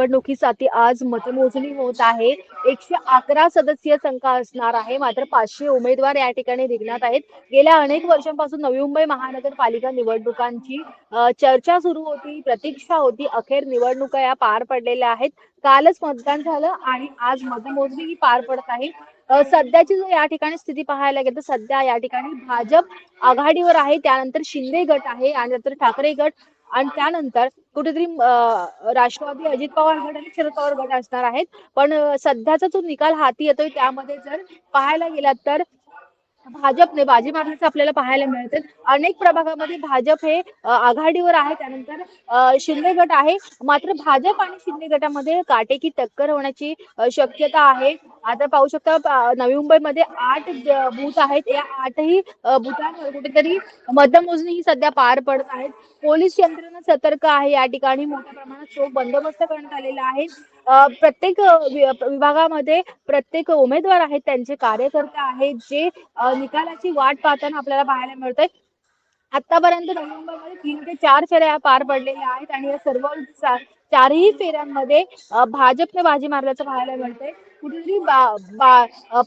निवडणुकीसाठी आज मतमोजणी होत आहे. 111 सदस्यीय संघ असणार आहे. मात्र 500 उमेदवार या ठिकाणी रिंगणात आहेत. गेल्या अनेक वर्षांपासून नवी मुंबई महानगरपालिका निवडणुकांची चर्चा सुरू होती, प्रतीक्षा होती. अखेर निवडणुका या पार पडलेल्या आहेत. कालच मतदान झालं आणि आज मतमोजणी ही पार पडत आहे. सध्याची जर या ठिकाणी स्थिती पाहायला गेलं तर सध्या या ठिकाणी भाजप आघाडीवर आहे, त्यानंतर शिंदे गट आहे आणि नंतर ठाकरे गट आणि त्यानंतर कुठेतरी राष्ट्रवादी अजित पवार गट आणि शरद पवार गट असणार आहेत. पण सध्याचा जो निकाल हाती येतोय त्यामध्ये जर पाहायला गेलात तर भाजपने बाजी मारल्याचं आपल्याला पाहायला मिळते. अनेक प्रभागामध्ये भाजप हे आघाडीवर आहे. त्यानंतर शिंदे गट आहे. मात्र भाजप आणि शिंदे गटामध्ये काटेकी टक्कर होण्याची शक्यता आहे. आता पाहू शकता नवी मुंबईमध्ये 8 बूथ आहेत. या 8ही बूथांवर कुठेतरी मतमोजणी ही सध्या पार पडत आहे. पोलीस यंत्रणा सतर्क आहे. या ठिकाणी मोठ्या प्रमाणात चोख बंदोबस्त करण्यात आलेला आहे. प्रत्येक विभागामध्ये प्रत्येक उमेदवार आहेत, त्यांचे कार्यकर्ते आहेत, जे निकालाची वाट पाहताना आपल्याला पाहायला मिळतंय. आतापर्यंत नवी मुंबईमध्ये 3 ते 4 फेऱ्या पार पडलेल्या आहेत आणि या सर्व चारही फेऱ्यांमध्ये भाजपने बाजी मारल्याचं पाहायला मिळतंय. कुठेतरी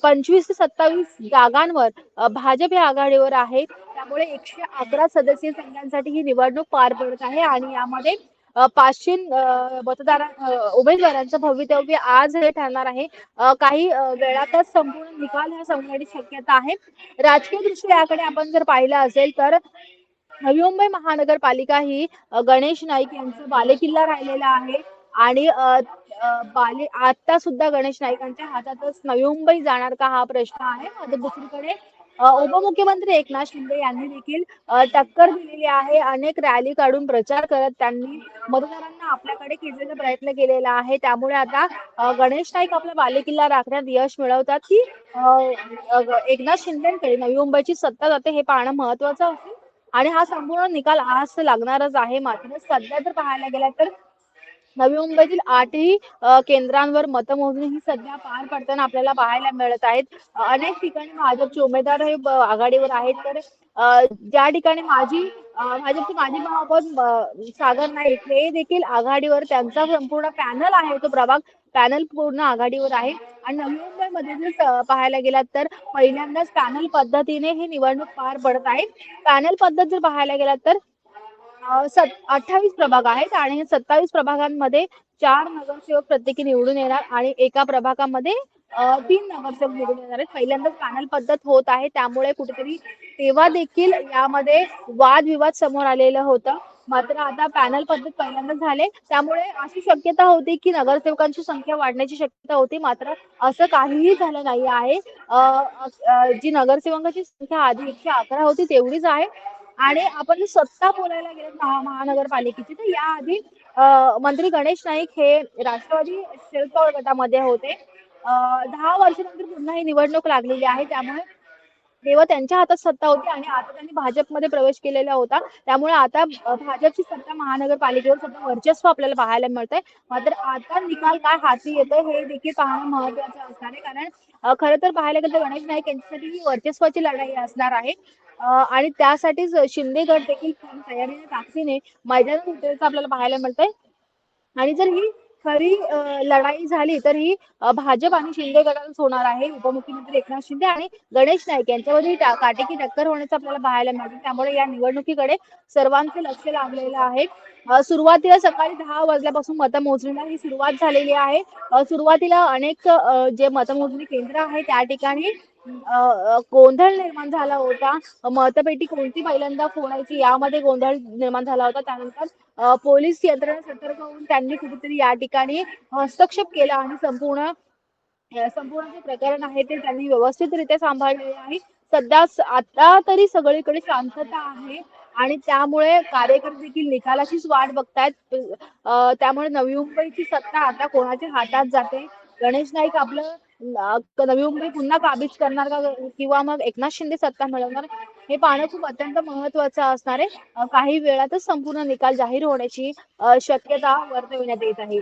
25 ते 27 जागांवर भाजप या आघाडीवर आहे. त्यामुळे 111 सदस्यीय संघांसाठी ही निवडणूक पार पडत आहे आणि यामध्ये 500 उमेदवारांचं भवितव्य आज हे ठरणार आहे. काही वेळातच संपूर्ण निकाल हा संपण्याची शक्यता आहे. राजकीय दृष्ट्या याकडे आपण जर पाहिलं असेल तर नवी मुंबई महानगरपालिका ही गणेश नाईक यांचा बालेकिल्ला राहिलेला आहे आणि आता सुद्धा गणेश नाईकांच्या हातातच नवी मुंबई जाणार का हा प्रश्न आहे. आता दुसरीकडे उपमुख्यमंत्री एकनाथ शिंदे यांनी देखील टक्कर दिलेली आहे. अनेक रॅली काढून प्रचार करत त्यांनी मतदारांना आपल्याकडे खेचण्याचा प्रयत्न केलेला आहे. त्यामुळे आता गणेश नाईक आपला बालेकिल्ला राखण्यात यश मिळवतात की एकनाथ शिंदेकडे नवी मुंबईची सत्ता जाते हे पाहणं महत्वाचं असेल आणि हा संपूर्ण निकाल आज लागणारच आहे. मात्र सध्या जर पाहायला गेला तर नवी मुंबईतील 8ही केंद्रांवर मतमोजणी ही सध्या पार पडताना आपल्याला पाहायला मिळत आहेत. अनेक ठिकाणी भाजपचे उमेदवार हे आघाडीवर आहेत. तर ज्या ठिकाणी भाजपचे माजी महापौर सागर नाईक हे देखील आघाडीवर त्यांचा संपूर्ण पॅनल आहे तो पॅनल पूर्ण आघाडीवर आहे. आणि नवी मुंबईमध्ये जर पाहायला गेलात तर पहिल्यांदाच पॅनल पद्धतीने ही निवडणूक पार पडत आहे. पॅनल पद्धत जर पाहायला गेलात तर 28 प्रभाग आहेत आणि 27 प्रभागांमध्ये 4 नगरसेवक प्रत्येकी निवडून येणार आणि एका प्रभागामध्ये 3 नगरसेवक निवडून येणार आहेत. पहिल्यांदाच पॅनल पद्धत होत आहे. त्यामुळे कुठेतरी तेव्हा देखील यामध्ये वादविवाद समोर आलेलं होतं. मात्र आता पॅनल पद्धत पहिल्यांदाच झाले. त्यामुळे अशी शक्यता होती की नगरसेवकांची संख्या वाढण्याची शक्यता होती. मात्र असं काहीही झालं नाही आहे. जी नगरसेवकांची संख्या आधी 111 होती तेवढीच आहे. आणि आपण जर सत्ता बोलायला गेलो महानगरपालिकेची तर याआधी मंत्री गणेश नाईक हे राष्ट्रवादी शरद पवार गटामध्ये होते. 10 वर्षानंतर पुन्हा ही निवडणूक लागलेली आहे. त्यामुळे तेव्हा त्यांच्या हातात सत्ता होती आणि आता त्यांनी भाजपमध्ये प्रवेश केलेला होता. त्यामुळे आता भाजपची सत्ता महानगरपालिकेवर सध्या वर्चस्व आपल्याला पाहायला मिळतंय. मात्र आता निकाल काय हाती येतोय हे देखील पाहणं महत्त्वाचं असणार आहे. कारण खरं तर पाहायला गेलं तर गणेश नाईक यांच्यासाठी ही वर्चस्वाची लढाई असणार आहे. आणि त्यासाठीच शिंदे गट देखील तयारीने ताकदीने मैदानात उतरायचं आपल्याला पाहायला मिळतंय. आणि जर ही खरी लढाई झाली तर ही भाजप आणि शिंदे गटातच होणार आहे. उपमुख्यमंत्री एकनाथ शिंदे आणि गणेश नाईक यांच्यामध्ये काटेकी टक्कर होण्याचं आपल्याला पाहायला मिळतं. त्यामुळे या निवडणुकीकडे सर्वांचे लक्ष लागलेलं आहे. सुरुवातीला सकाळी 10 वाजल्यापासून मतमोजणीला ही सुरुवात झालेली आहे. सुरुवातीला अनेक जे मतमोजणी केंद्र आहे त्या ठिकाणी गोंधळ निर्माण झाला होता. मतपेटी कोणती पहिल्यांदा फोडायची यामध्ये गोंधळ निर्माण झाला होता. त्यानंतर पोलीस यंत्रणा सतर्क होऊन त्यांनी कुठेतरी या ठिकाणी हस्तक्षेप केला आणि संपूर्ण जे प्रकरण आहे ते त्यांनी व्यवस्थितरित्या सांभाळलेले आहे. सध्या आता तरी सगळीकडे शांतता आहे आणि त्यामुळे कार्यकर्ते देखील निकालाचीच वाट बघतायत. त्यामुळे नवी मुंबईची सत्ता आता कोणाच्या हातात जाते, गणेश नाईक आपलं नवी मुंबई पुन्हा काबीज करणार का किंवा मग एकनाथ शिंदे सत्ता मिळवणार हे पाहणं खूप अत्यंत महत्त्वाचं असणार आहे. काही वेळातच संपूर्ण निकाल जाहीर होण्याची शक्यता वर्तविण्यात येत आहे.